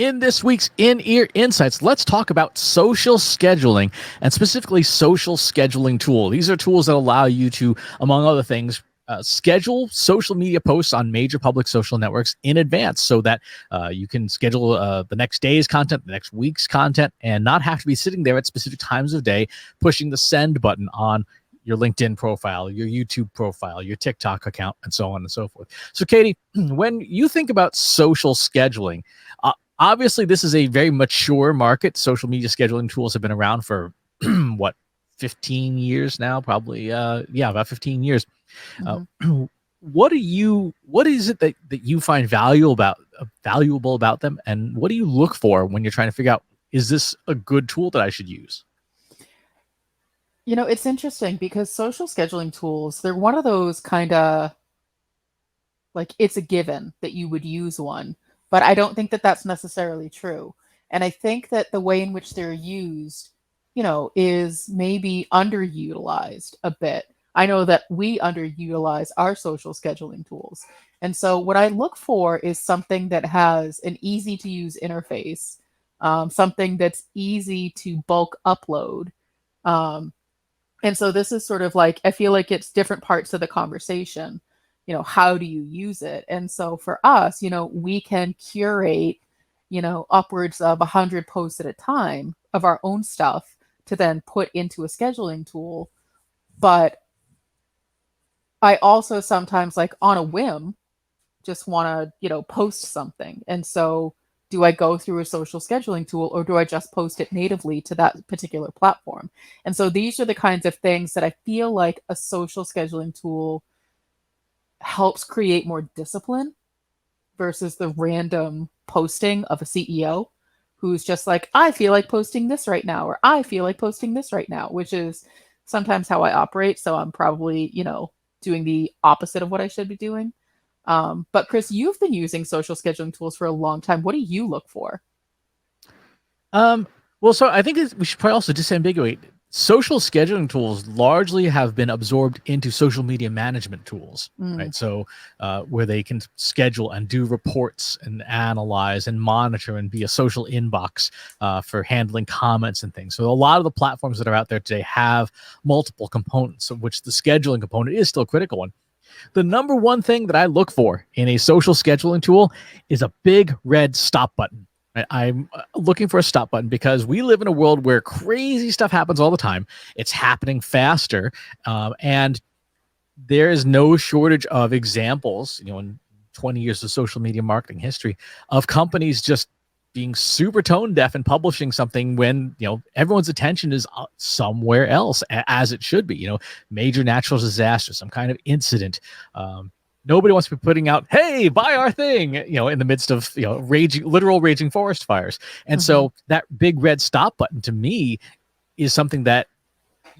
In this week's In-Ear Insights, let's talk about social scheduling and specifically social scheduling tool. These are tools that allow you to, among other things, schedule social media posts on major public social networks in advance so that you can schedule the next day's content, the next week's content, and not have to be sitting there at specific times of day pushing the send button on your LinkedIn profile, your YouTube profile, your TikTok account, and so on and so forth. So, Katie, when you think about social scheduling, obviously, this is a very mature market. Social media scheduling tools have been around for what, 15 years now, probably. About 15 years. Mm-hmm. What is it that you find valuable about them, and what do you look for when you're trying to figure out, is this a good tool that I should use? You know, it's interesting because social scheduling tools, they're one of those kind of like it's a given that you would use one. But I don't think that that's necessarily true. And I think that the way in which they're used, is maybe underutilized a bit. I know that we underutilize our social scheduling tools. And so what I look for is something that has an easy to use interface, something that's easy to bulk upload. And so this is sort of like, I feel like it's different parts of the conversation. How do you use it? And so for us, we can curate, upwards of 100 posts at a time of our own stuff to then put into a scheduling tool. But I also sometimes, like on a whim, just want to, post something. And so do I go through a social scheduling tool, or do I just post it natively to that particular platform? And so these are the kinds of things that I feel like a social scheduling tool helps create more discipline versus the random posting of a CEO who's just like, I feel like posting this right now, or I feel like posting this right now, which is sometimes how I operate. So I'm probably, doing the opposite of what I should be doing. But Chris, you've been using social scheduling tools for a long time. What do you look for? Well, so I think we should probably also disambiguate. Social scheduling tools largely have been absorbed into social media management tools, right? So where they can schedule and do reports and analyze and monitor and be a social inbox for handling comments and things. So a lot of the platforms that are out there today have multiple components, of which the scheduling component is still a critical one. The number one thing that I look for in a social scheduling tool is a big red stop button. I'm looking for a stop button because we live in a world where crazy stuff happens all the time. It's happening faster. And there is no shortage of examples, in 20 years of social media marketing history, of companies just being super tone deaf and publishing something when, everyone's attention is somewhere else, as it should be, major natural disaster, some kind of incident. Nobody wants to be putting out, hey, buy our thing, in the midst of, literal raging forest fires. And so that big red stop button to me is something that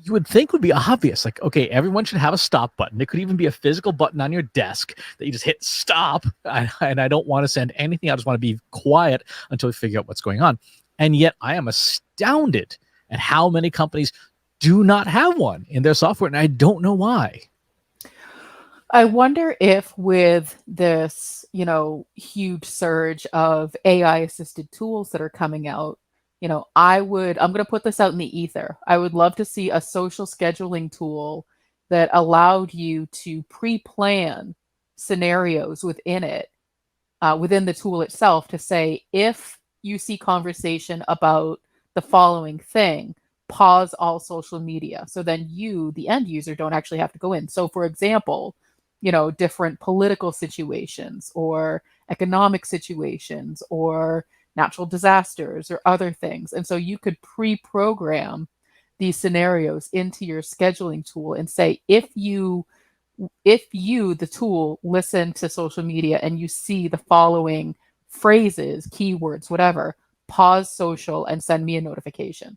you would think would be obvious. Like, okay, everyone should have a stop button. It could even be a physical button on your desk that you just hit stop. And I don't want to send anything. I just want to be quiet until we figure out what's going on. And yet I am astounded at how many companies do not have one in their software. And I don't know why. I wonder if with this, huge surge of AI assisted tools that are coming out, I'm going to put this out in the ether. I would love to see a social scheduling tool that allowed you to pre-plan scenarios within it, within the tool itself, to say, if you see conversation about the following thing, pause all social media. So then you, the end user, don't actually have to go in. So for example, different political situations or economic situations or natural disasters or other things. And so you could pre-program these scenarios into your scheduling tool and say, if you, the tool, listen to social media and you see the following phrases, keywords, whatever, pause social and send me a notification.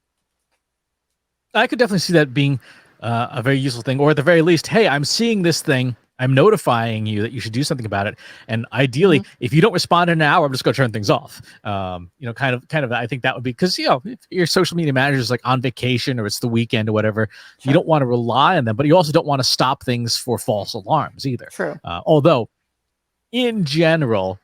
I could definitely see that being a very useful thing, or at the very least, hey, I'm seeing this thing. I'm notifying you that you should do something about it. And ideally, if you don't respond in an hour, I'm just going to turn things off. Kind of, I think that would be, because, if your social media manager is like on vacation or it's the weekend or whatever, you don't want to rely on them, but you also don't want to stop things for false alarms either. True. Although in general,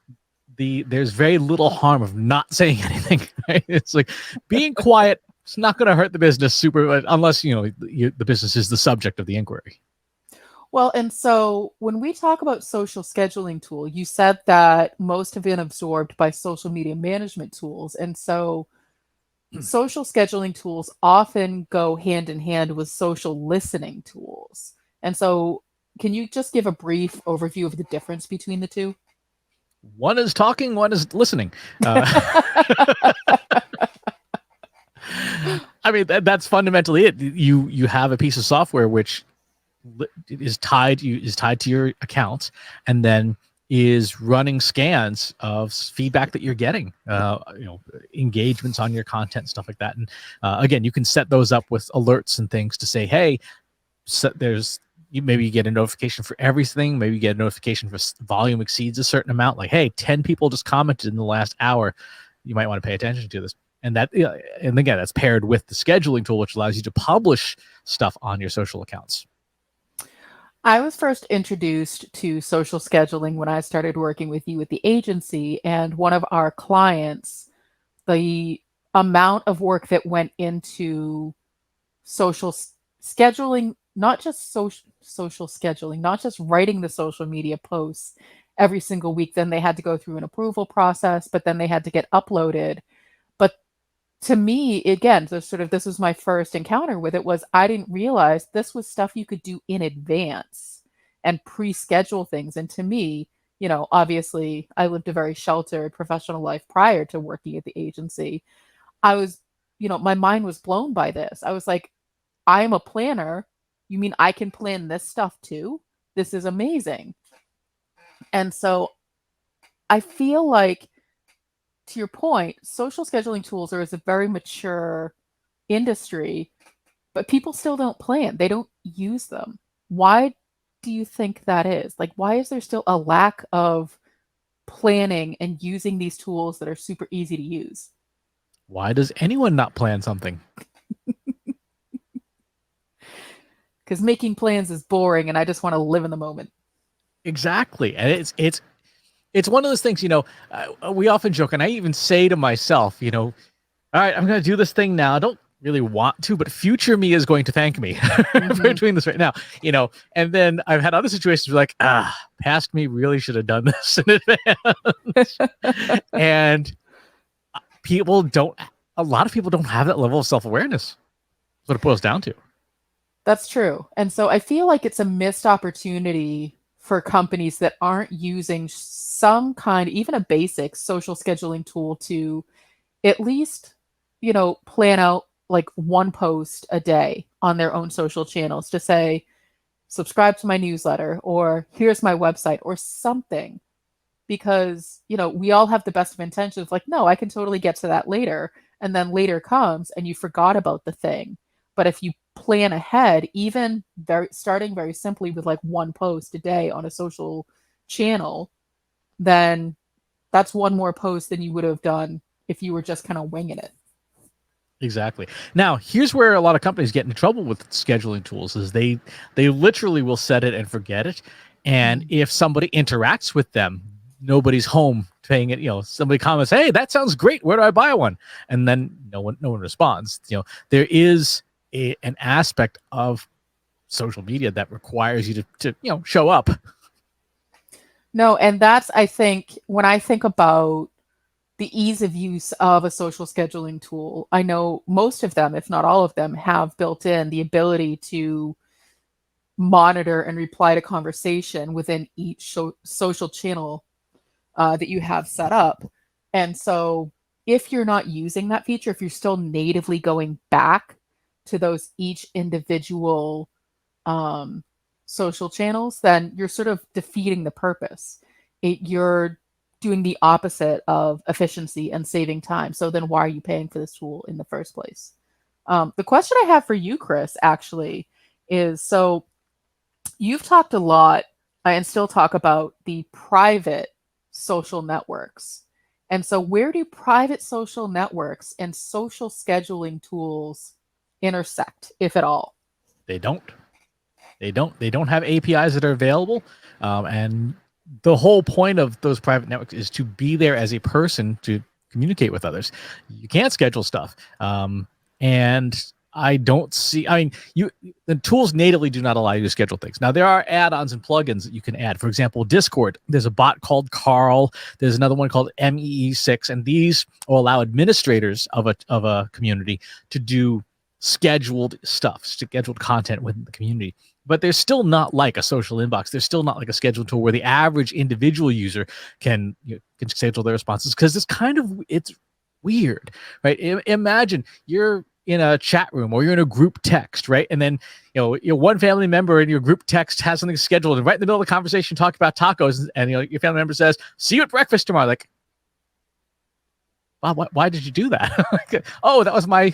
there's very little harm of not saying anything. Right? It's like being quiet. It's not going to hurt the business super, unless the business is the subject of the inquiry. Well, and so when we talk about social scheduling tool, you said that most have been absorbed by social media management tools. And so social scheduling tools often go hand in hand with social listening tools. And so can you just give a brief overview of the difference between the two? One is talking, one is listening. I mean, that's fundamentally it. You have a piece of software which is tied to your account, and then is running scans of feedback that you're getting, engagements on your content, stuff like that. And again, you can set those up with alerts and things to say, hey, maybe you get a notification for everything. Maybe you get a notification for volume exceeds a certain amount. Like, hey, 10 people just commented in the last hour. You might want to pay attention to this. And and again, that's paired with the scheduling tool, which allows you to publish stuff on your social accounts. I was first introduced to social scheduling when I started working with you at the agency, and one of our clients, the amount of work that went into social scheduling, not just social scheduling, not just writing the social media posts every single week. Then they had to go through an approval process, but then they had to get uploaded. But to me, again, this was my first encounter with it, was I didn't realize this was stuff you could do in advance and pre-schedule things. And to me, obviously I lived a very sheltered professional life prior to working at the agency. I was, my mind was blown by this. I was like, I'm a planner. You mean I can plan this stuff too? This is amazing. And so I feel like, to your point, social scheduling tools are a very mature industry, but people still don't plan. They don't use them. Why do you think that is? Like, why is there still a lack of planning and using these tools that are super easy to use? Why does anyone not plan something? Because making plans is boring and I just want to live in the moment. Exactly. And it's one of those things, we often joke, and I even say to myself, all right, I'm going to do this thing now. I don't really want to, but future me is going to thank me for doing this right now, and then I've had other situations where past me really should have done this in advance. And a lot of people don't have that level of self-awareness. That's what it boils down to. That's true. And so I feel like it's a missed opportunity for companies that aren't using some kind, even a basic social scheduling tool to at least, plan out like one post a day on their own social channels to say, subscribe to my newsletter, or here's my website, or something. Because, we all have the best of intentions, like, no, I can totally get to that later. And then later comes and you forgot about the thing. But if you plan ahead, even starting very simply with like one post a day on a social channel, then that's one more post than you would have done if you were just kind of winging it. Exactly. Now, here's where a lot of companies get into trouble with scheduling tools, is they literally will set it and forget it. And if somebody interacts with them, nobody's home paying it. Somebody comments, hey, that sounds great. Where do I buy one? And then no one responds. There is an aspect of social media that requires you to show up. No, and that's, I think, when I think about the ease of use of a social scheduling tool, I know most of them, if not all of them, have built in the ability to monitor and reply to conversation within each social channel that you have set up. And so if you're not using that feature, if you're still natively going back to those each individual social channels, then you're sort of defeating the purpose. You're doing the opposite of efficiency and saving time. So then why are you paying for this tool in the first place? The question I have for you, Chris, actually is, so you've talked a lot and still talk about the private social networks. And so where do private social networks and social scheduling tools intersect, if at all? They don't have APIs that are available. And the whole point of those private networks is to be there as a person to communicate with others. You can't schedule stuff. And I don't see, I mean, the tools natively do not allow you to schedule things. Now, there are add-ons and plugins that you can add. For example, Discord, there's a bot called Carl. There's another one called MEE6, and these will allow administrators of a community to do scheduled stuff, scheduled content within the community. But they're still not like a social inbox. They're still not like a scheduled tool where the average individual user can schedule their responses, because it's weird, right? Imagine you're in a chat room or you're in a group text, right? And then your one family member in your group text has something scheduled, and right in the middle of the conversation, talk about tacos, and your family member says, "See you at breakfast tomorrow." Like, wow, why did you do that? Oh, that was my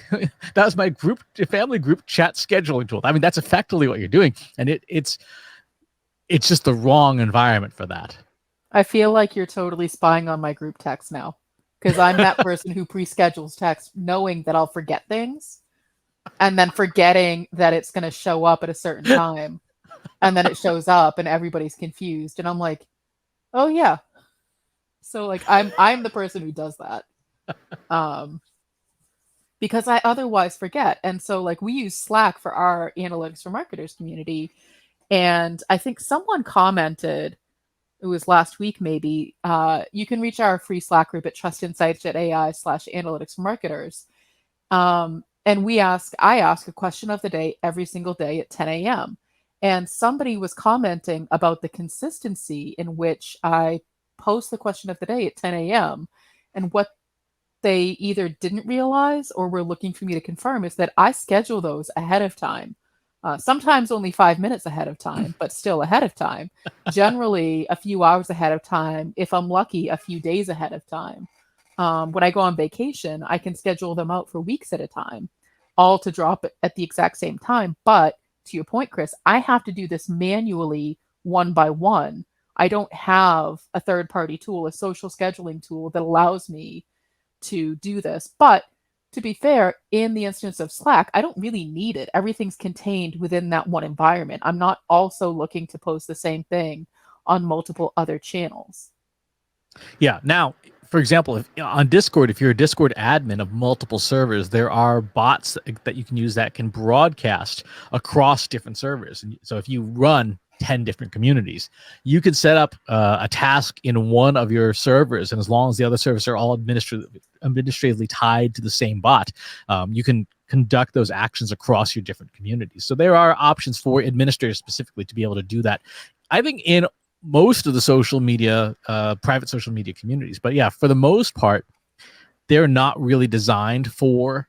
family group chat scheduling tool. I mean, that's effectively what you're doing, and it's just the wrong environment for that. I feel like you're totally spying on my group text now, because I'm that person who pre-schedules text knowing that I'll forget things, and then forgetting that it's going to show up at a certain time, and then it shows up and everybody's confused, and I'm like, oh yeah. So like I'm the person who does that. Because I otherwise forget. And so like we use Slack for our analytics for marketers community. And I think someone commented, it was last week maybe, you can reach our free Slack group at trustinsights.ai/analytics for marketers. And I ask a question of the day every single day at 10 a.m. And somebody was commenting about the consistency in which I post the question of the day at 10 a.m. And what they either didn't realize or were looking for me to confirm is that I schedule those ahead of time. Sometimes only 5 minutes ahead of time, but still ahead of time. Generally a few hours ahead of time. If I'm lucky, a few days ahead of time. When I go on vacation, I can schedule them out for weeks at a time, all to drop at the exact same time. But to your point, Chris, I have to do this manually one by one. I don't have a third-party tool, a social scheduling tool that allows me to do this. But to be fair, in the instance of Slack, I don't really need it. Everything's contained within that one environment. I'm not also looking to post the same thing on multiple other channels. Yeah. Now, for example, on Discord, if you're a Discord admin of multiple servers, there are bots that you can use that can broadcast across different servers. And so if you run 10 different communities, you could set up a task in one of your servers, and as long as the other servers are all administratively tied to the same bot, you can conduct those actions across your different communities. So there are options for administrators specifically to be able to do that, I think, in most of the social media, private social media communities. But yeah, for the most part, they're not really designed for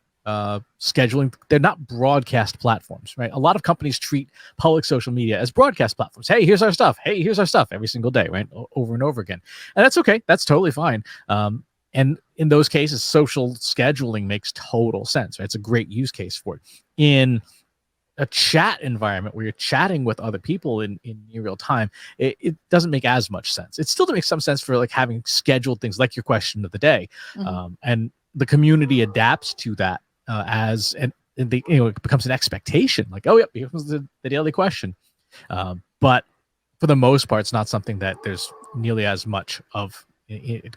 scheduling. They're not broadcast platforms, right? A lot of companies treat public social media as broadcast platforms. Hey, here's our stuff. Hey, here's our stuff every single day, right? Over and over again. And that's okay. That's totally fine. And in those cases, social scheduling makes total sense, right? It's a great use case for it. In a chat environment where you're chatting with other people in real time, it doesn't make as much sense. It still makes some sense for like having scheduled things like your question of the day. Mm-hmm. And the community adapts to that it becomes an expectation, like, oh, yep, here's the daily question. But for the most part, it's not something that there's nearly as much of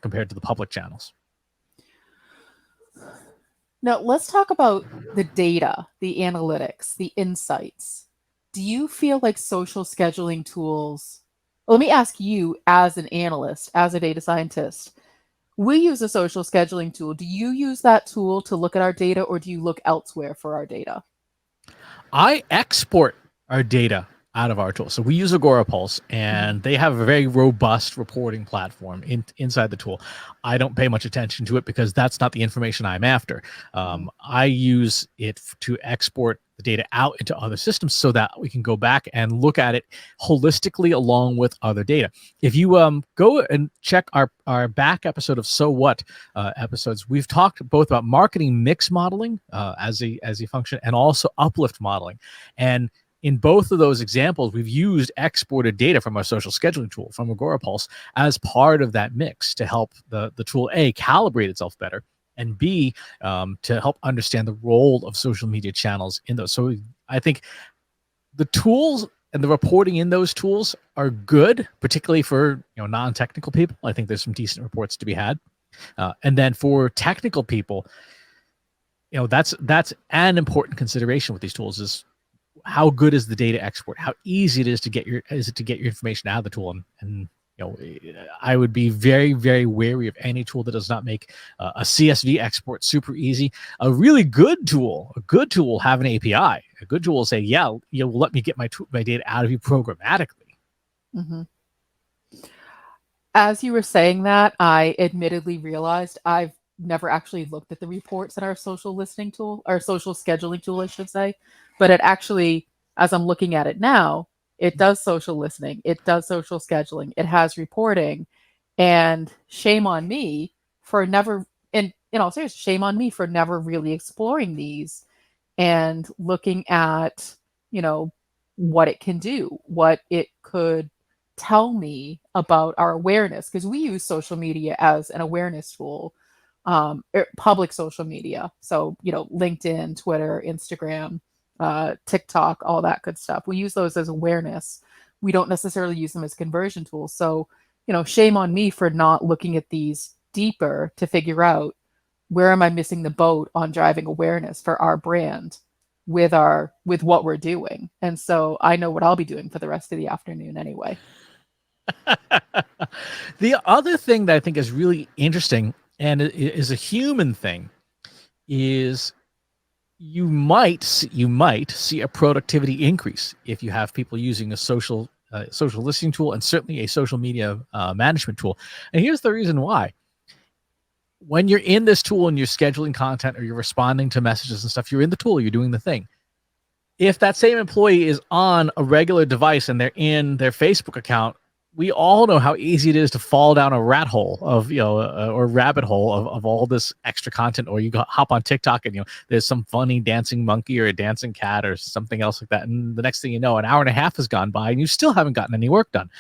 compared to the public channels. Now, let's talk about the data, the analytics, the insights. Do you feel like social scheduling tools, well, let me ask you as an analyst, as a data scientist, we use a social scheduling tool. Do you use that tool to look at our data, or do you look elsewhere for our data? I export our data out of our tool. So we use Agorapulse, and they have a very robust reporting platform inside the tool. I don't pay much attention to it because that's not the information I'm after. I use it to export the data out into other systems so that we can go back and look at it holistically along with other data. If you go and check our back episode of So What episodes, we've talked both about marketing mix modeling as a function, and also uplift modeling. And in both of those examples, we've used exported data from our social scheduling tool, from Agorapulse, as part of that mix to help the tool, A, calibrate itself better, and B, to help understand the role of social media channels in those. So I think the tools and the reporting in those tools are good, particularly for non-technical people. I think there's some decent reports to be had. And then for technical people, that's an important consideration with these tools is how good is the data export? How easy it is to get your information out of the tool? And I would be very, very wary of any tool that does not make a CSV export super easy. A really good tool, will have an API. A good tool will say, yeah, you'll let me get my data out of you programmatically. Mm-hmm. As you were saying that, I admittedly realized I've never actually looked at the reports in our social listening tool, our social scheduling tool, I should say. But it actually, as I'm looking at it now, it does social listening, it does social scheduling, it has reporting, and shame on me for never, in all seriousness, shame on me for never really exploring these and looking at, what it can do, what it could tell me about our awareness, because we use social media as an awareness tool, public social media. So, LinkedIn, Twitter, Instagram, TikTok, all that good stuff. We use those as awareness. We don't necessarily use them as conversion tools. So, shame on me for not looking at these deeper to figure out where am I missing the boat on driving awareness for our brand with what we're doing. And so I know what I'll be doing for the rest of the afternoon anyway. The other thing that I think is really interesting and is a human thing is you might see a productivity increase if you have people using a social listening tool and certainly a social media management tool. And here's the reason why. When you're in this tool and you're scheduling content or you're responding to messages and stuff, you're in the tool, you're doing the thing. If that same employee is on a regular device and they're in their Facebook account, we all know how easy it is to fall down a rat hole of, or rabbit hole of all this extra content, or you hop on TikTok and, there's some funny dancing monkey or a dancing cat or something else like that. And the next thing you know, an hour and a half has gone by and you still haven't gotten any work done.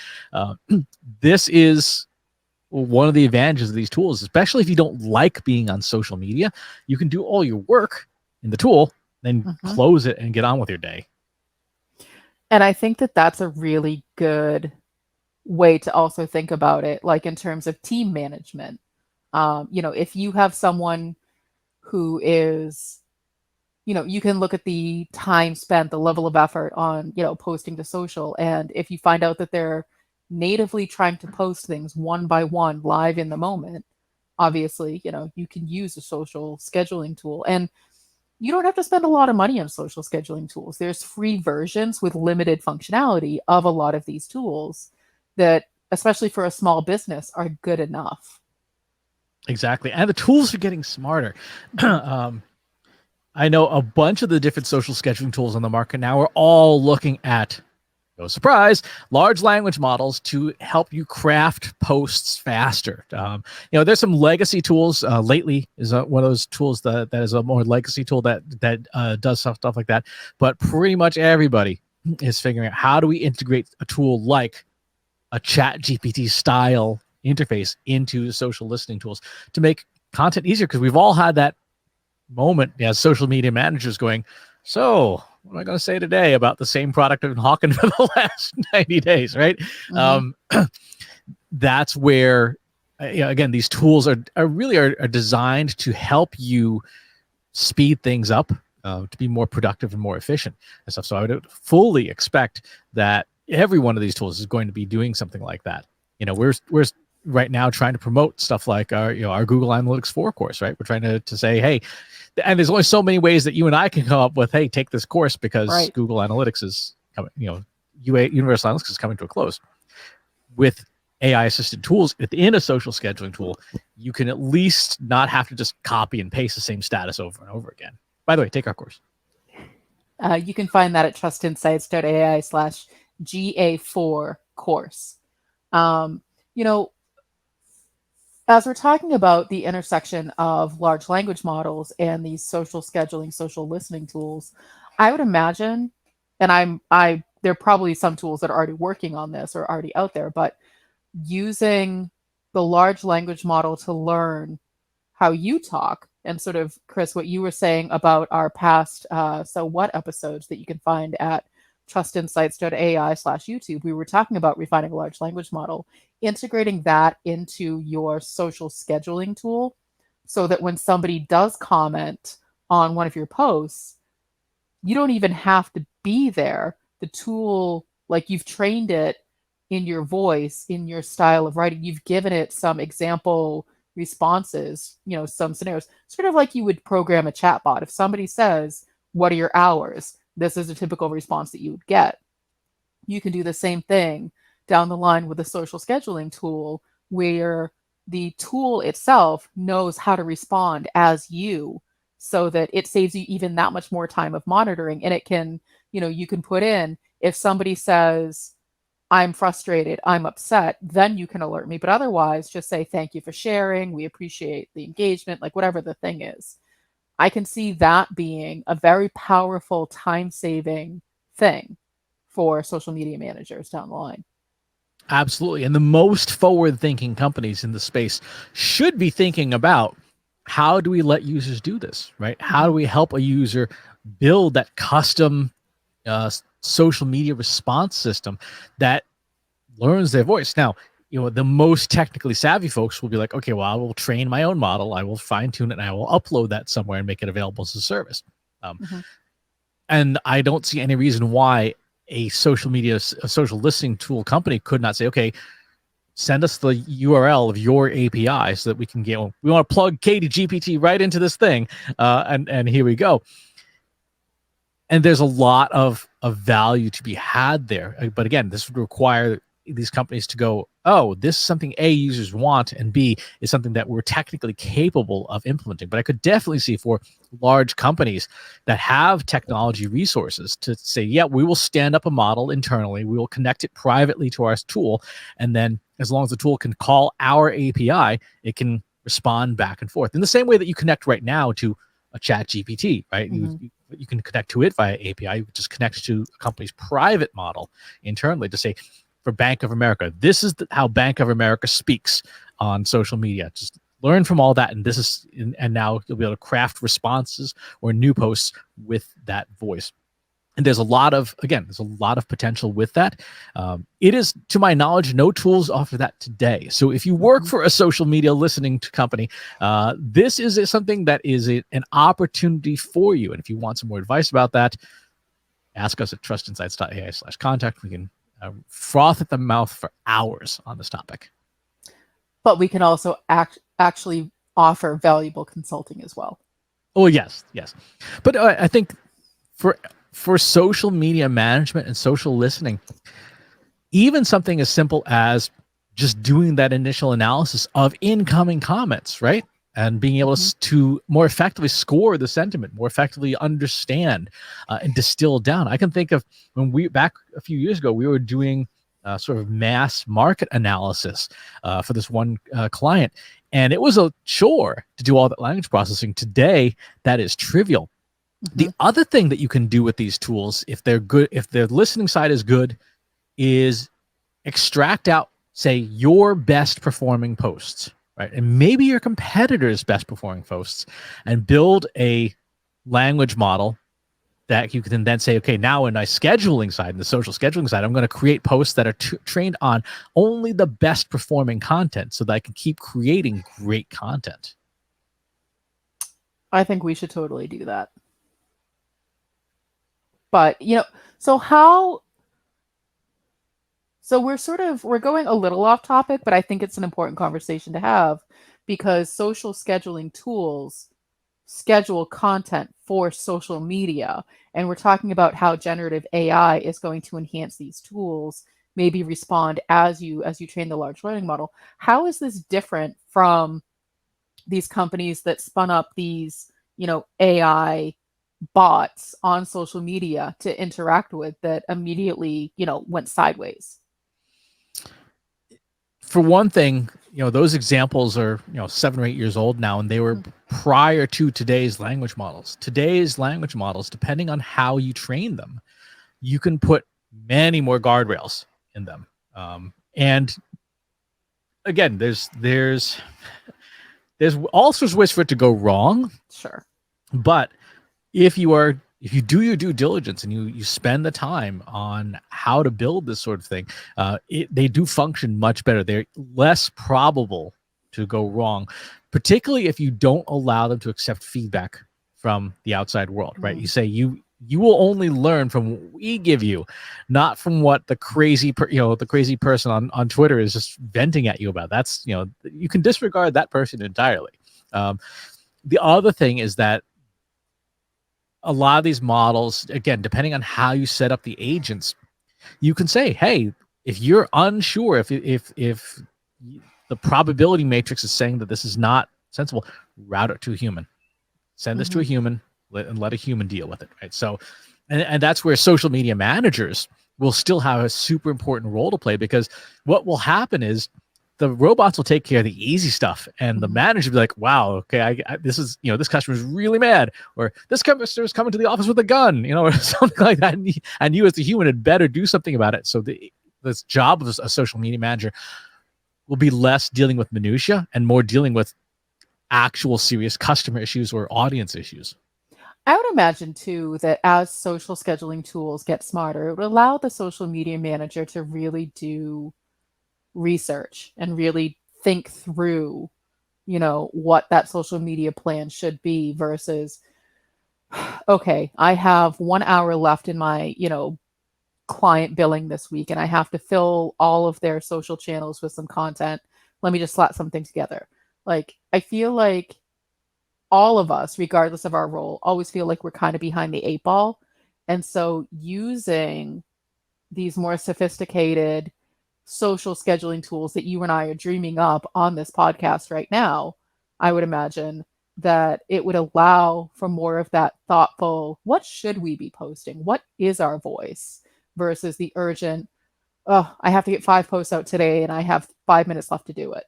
This is one of the advantages of these tools, especially if you don't like being on social media. You can do all your work in the tool, then close it and get on with your day. And I think that that's a really good way to also think about it, like in terms of team management. If you have someone who is, you can look at the time spent, the level of effort on, posting to social. And if you find out that they're natively trying to post things one by one live in the moment, obviously, you can use a social scheduling tool. And you don't have to spend a lot of money on social scheduling tools. There's free versions with limited functionality of a lot of these tools that, especially for a small business, are good enough. Exactly. And the tools are getting smarter. I know a bunch of the different social scheduling tools on the market now are all looking at, no surprise, large language models to help you craft posts faster. There's some legacy tools. Lately is one of those tools that is a more legacy tool that does stuff like that. But pretty much everybody is figuring out how do we integrate a tool like a ChatGPT style interface into social listening tools to make content easier, because we've all had that moment as social media managers going, so what am I going to say today about the same product I've been hawking for the last 90 days, right? That's where, again, these tools are designed to help you speed things up, to be more productive and more efficient and stuff. So I would fully expect that every one of these tools is going to be doing something like that. We're right now trying to promote stuff like our Google Analytics 4 course, right? We're trying to say, hey, and there's only so many ways that you and I can come up with, hey, take this course, because Google Analytics is coming, Universal Analytics is coming to a close. With AI assisted tools within a social scheduling tool, you can at least not have to just copy and paste the same status over and over again. By the way, take our course. You can find that at trustinsights.ai/GA4 course. As we're talking about the intersection of large language models and these social scheduling, social listening tools, I would imagine, and there are probably some tools that are already working on this or already out there, but using the large language model to learn how you talk, and sort of, Chris, what you were saying about our past So What episodes that you can find at trustinsights.ai/YouTube, we were talking about refining a large language model, integrating that into your social scheduling tool so that when somebody does comment on one of your posts, you don't even have to be there. The tool, like you've trained it in your voice, in your style of writing, you've given it some example responses, some scenarios, sort of like you would program a chatbot. If somebody says, "What are your hours?" This is a typical response that you would get. You can do the same thing down the line with a social scheduling tool where the tool itself knows how to respond as you, so that it saves you even that much more time of monitoring. And it can, you can put in, if somebody says, "I'm frustrated, I'm upset," then you can alert me. But otherwise, just say, "Thank you for sharing. We appreciate the engagement," like whatever the thing is. I can see that being a very powerful time-saving thing for social media managers down the line. Absolutely. And the most forward-thinking companies in the space should be thinking about, how do we let users do this, right? How do we help a user build that custom social media response system that learns their voice? Now, the most technically savvy folks will be like, okay, well, I will train my own model, I will fine tune it, and I will upload that somewhere and make it available as a service. And I don't see any reason why a social listening tool company could not say, okay, send us the URL of your API so that we can we want to plug Katie GPT right into this thing. And here we go. And there's a lot of value to be had there. But again, this would require these companies to go, oh, this is something A, users want, and B, is something that we're technically capable of implementing. But I could definitely see for large companies that have technology resources to say, yeah, we will stand up a model internally, we will connect it privately to our tool, and then as long as the tool can call our API, it can respond back and forth in the same way that you connect right now to a chat GPT, right? You can connect to it via API. You just connect to a company's private model internally to say, for Bank of America, this is how Bank of America speaks on social media. Just learn from all that, and now you'll be able to craft responses or new posts with that voice. And there's a lot of potential with that. It is, to my knowledge, no tools offer that today. So if you work for a social media listening company, this is something that is an opportunity for you. And if you want some more advice about that, ask us at trustinsights.ai/contact. We can froth at the mouth for hours on this topic. But we can also actually offer valuable consulting as well. Oh, yes. But I think for social media management and social listening, even something as simple as just doing that initial analysis of incoming comments, right? And being able to more effectively score the sentiment, more effectively understand and distill down. I can think of when back a few years ago, we were doing sort of mass market analysis for this one client. And it was a chore to do all that language processing. Today, that is trivial. The other thing that you can do with these tools, if they're good, if their listening side is good, is extract out, say, your best performing posts. Right, and maybe your competitors' best performing posts, and build a language model that you can then say, okay, now in my scheduling side, in the social scheduling side, I'm going to create posts that are trained on only the best performing content so that I can keep creating great content. I think we should totally do that. But, so we're going a little off topic, but I think it's an important conversation to have, because social scheduling tools schedule content for social media. And we're talking about how generative AI is going to enhance these tools, maybe respond as you train the large learning model. How is this different from these companies that spun up these, AI bots on social media to interact with that immediately, went sideways? For one thing, those examples are 7 or 8 years old now, and they were prior to today's language models. Today's language models, depending on how you train them, you can put many more guardrails in them. And again, there's all sorts of ways for it to go wrong. Sure. But if you are if you do your due diligence and you spend the time on how to build this sort of thing, they do function much better. They're less probable to go wrong, particularly if you don't allow them to accept feedback from the outside world, right? You say you will only learn from what we give you, not from what the crazy person on Twitter is just venting at you about. That's, you can disregard that person entirely. The other thing is that a lot of these models, again, depending on how you set up the agents, you can say, hey, if you're unsure, if the probability matrix is saying that this is not sensible, route it to a human. Send this to a human and let a human deal with it, right? So, and that's where social media managers will still have a super important role to play, because what will happen is the robots will take care of the easy stuff, and the manager will be like, wow, okay, this is, this customer is really mad, or this customer is coming to the office with a gun, or something like that. And you as the human had better do something about it. So this job of a social media manager will be less dealing with minutia and more dealing with actual serious customer issues or audience issues. I would imagine too that as social scheduling tools get smarter, it would allow the social media manager to really do research and really think through, what that social media plan should be versus, okay, I have 1 hour left in my, client billing this week, and I have to fill all of their social channels with some content. Let me just slap something together. Like, I feel like all of us, regardless of our role, always feel like we're kind of behind the 8 ball. And so using these more sophisticated social scheduling tools that you and I are dreaming up on this podcast right now, I would imagine that it would allow for more of that thoughtful, what should we be posting? What is our voice? Versus the urgent, oh, I have to get 5 posts out today and I have 5 minutes left to do it.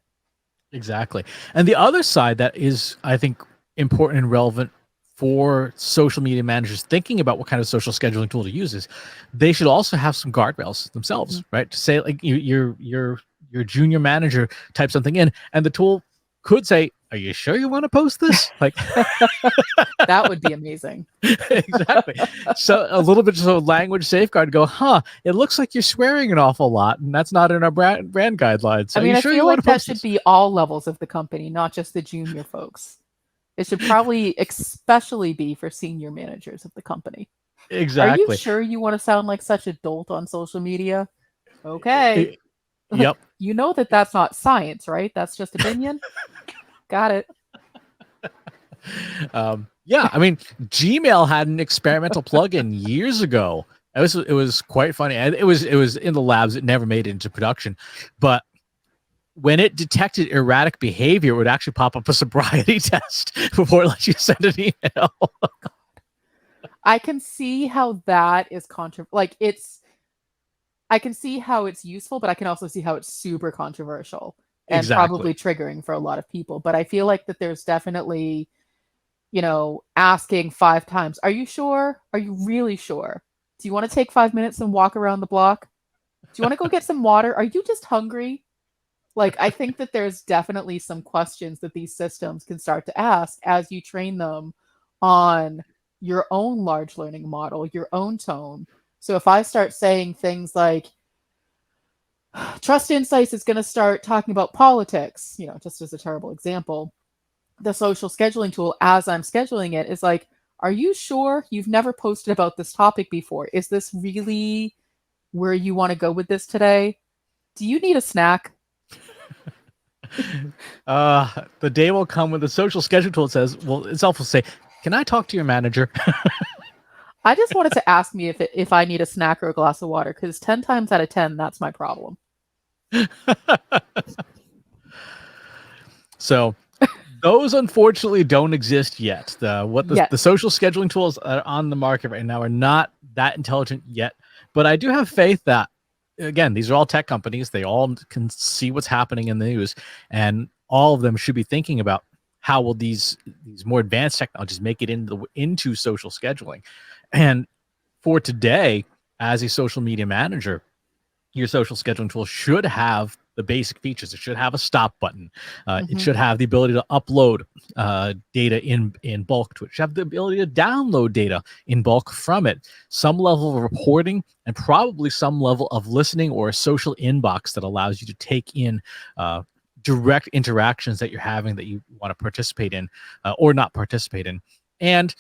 Exactly. And the other side that is, I think, important and relevant for social media managers thinking about what kind of social scheduling tool to use is they should also have some guardrails themselves, right? To say, like, your junior manager type something in, and the tool could say, are you sure you want to post this? Like, that would be amazing. Exactly. So a little bit of language safeguard, go, it looks like you're swearing an awful lot, and that's not in our brand guidelines. So I feel like that should be all levels of the company, not just the junior folks. It should probably especially be for senior managers of the company. Exactly. Are you sure you want to sound like such a dolt on social media? Okay. Yep. You know that's not science, right? That's just opinion. Got it. Yeah, Gmail had an experimental plugin years ago. It was quite funny. And it was in the labs. It never made it into production, but when it detected erratic behavior, it would actually pop up a sobriety test before it lets you send an email. I can see how that is I can see how it's useful, but I can also see how it's super controversial and probably triggering for a lot of people. But I feel like that there's definitely, asking 5 times, are you sure? Are you really sure? Do you want to take 5 minutes and walk around the block? Do you want to go get some water? Are you just hungry? Like, I think that there's definitely some questions that these systems can start to ask as you train them on your own large learning model, your own tone. So if I start saying things like, Trust Insights is going to start talking about politics, just as a terrible example, the social scheduling tool, as I'm scheduling it, is like, are you sure you've never posted about this topic before? Is this really where you want to go with this today? Do you need a snack? The day will come when the social schedule tool says, well, itself will say, can I talk to your manager? I just wanted to ask me if I need a snack or a glass of water, because 10 times out of 10, that's my problem. So those unfortunately don't exist yet. The social scheduling tools that are on the market right now are not that intelligent yet. But I do have faith that, again, these are all tech companies. They all can see what's happening in the news, and all of them should be thinking about how will these more advanced technologies make it into social scheduling. And for today, as a social media manager, your social scheduling tool should have the basic features. It should have a stop button. It Mhm. should have the ability to upload data in bulk to it. It should have the ability to download data in bulk from it. Some level of reporting and probably some level of listening or a social inbox that allows you to take in direct interactions that you're having that you want to participate in or not participate in. And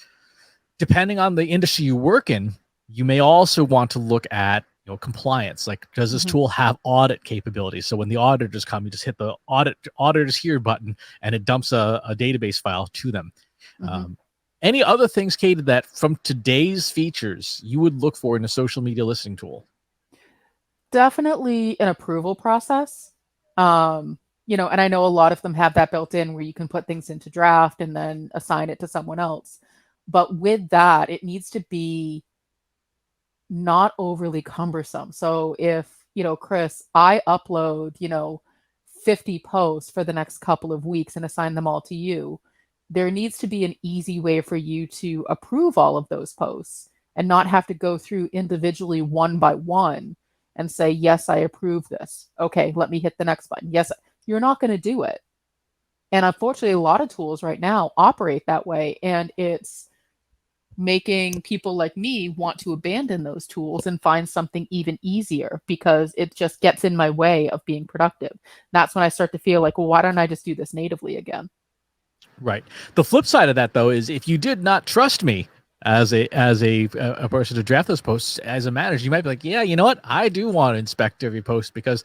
depending on the industry you work in, you may also want to look at compliance. Like, does this Mhm. tool have audit capabilities? So when the auditors come, you just hit the auditors here button and it dumps a database file to them. Mhm. Any other things, Kate, that from today's features you would look for in a social media listening tool? Definitely an approval process. And I know a lot of them have that built in where you can put things into draft and then assign it to someone else. But with that, it needs to be not overly cumbersome. So if, Chris, I upload, 50 posts for the next couple of weeks and assign them all to you, there needs to be an easy way for you to approve all of those posts and not have to go through individually one by one and say, yes, I approve this. Okay, let me hit the next button. Yes, you're not going to do it. And unfortunately, a lot of tools right now operate that way. And it's making people like me want to abandon those tools and find something even easier because it just gets in my way of being productive. That's when I start to feel like, well, why don't I just do this natively again? Right. The flip side of that, though, is if you did not trust me as a person to draft those posts as a manager, you might be like, yeah, you know what? I do want to inspect every post because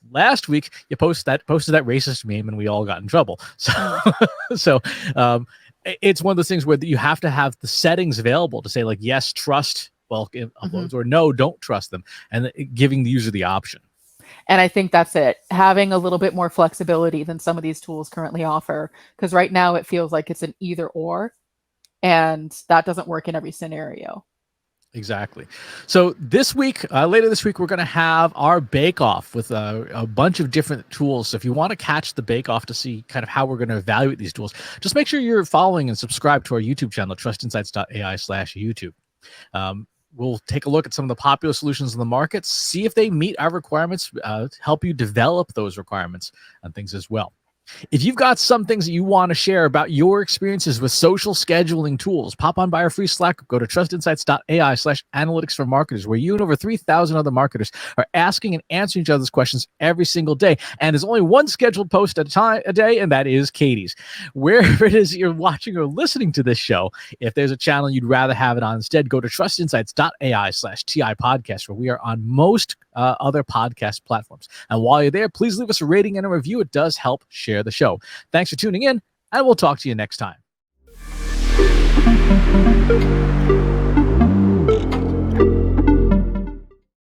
last week you posted that racist meme and we all got in trouble. So, it's one of those things where you have to have the settings available to say like, yes, trust bulk uploads, or no, don't trust them, and giving the user the option. And I think that's it. Having a little bit more flexibility than some of these tools currently offer. Because right now it feels like it's an either or, and that doesn't work in every scenario. Exactly. So this week, later this week, we're going to have our bake-off with a bunch of different tools. So if you want to catch the bake-off to see kind of how we're going to evaluate these tools, just make sure you're following and subscribe to our YouTube channel, trustinsights.ai/YouTube. We'll take a look at some of the popular solutions in the market, see if they meet our requirements, help you develop those requirements and things as well. If you've got some things that you want to share about your experiences with social scheduling tools, pop on by our free Slack group. Go to trustinsights.ai/analytics for marketers, where you and over 3,000 other marketers are asking and answering each other's questions every single day. And there's only one scheduled post at a day, and that is Katie's. Wherever it is that you're watching or listening to this show, if there's a channel you'd rather have it on instead, go to trustinsights.ai/TI podcast, where we are on most other podcast platforms. And while you're there, please leave us a rating and a review. It does help share the show. Thanks for tuning in, and we'll talk to you next time.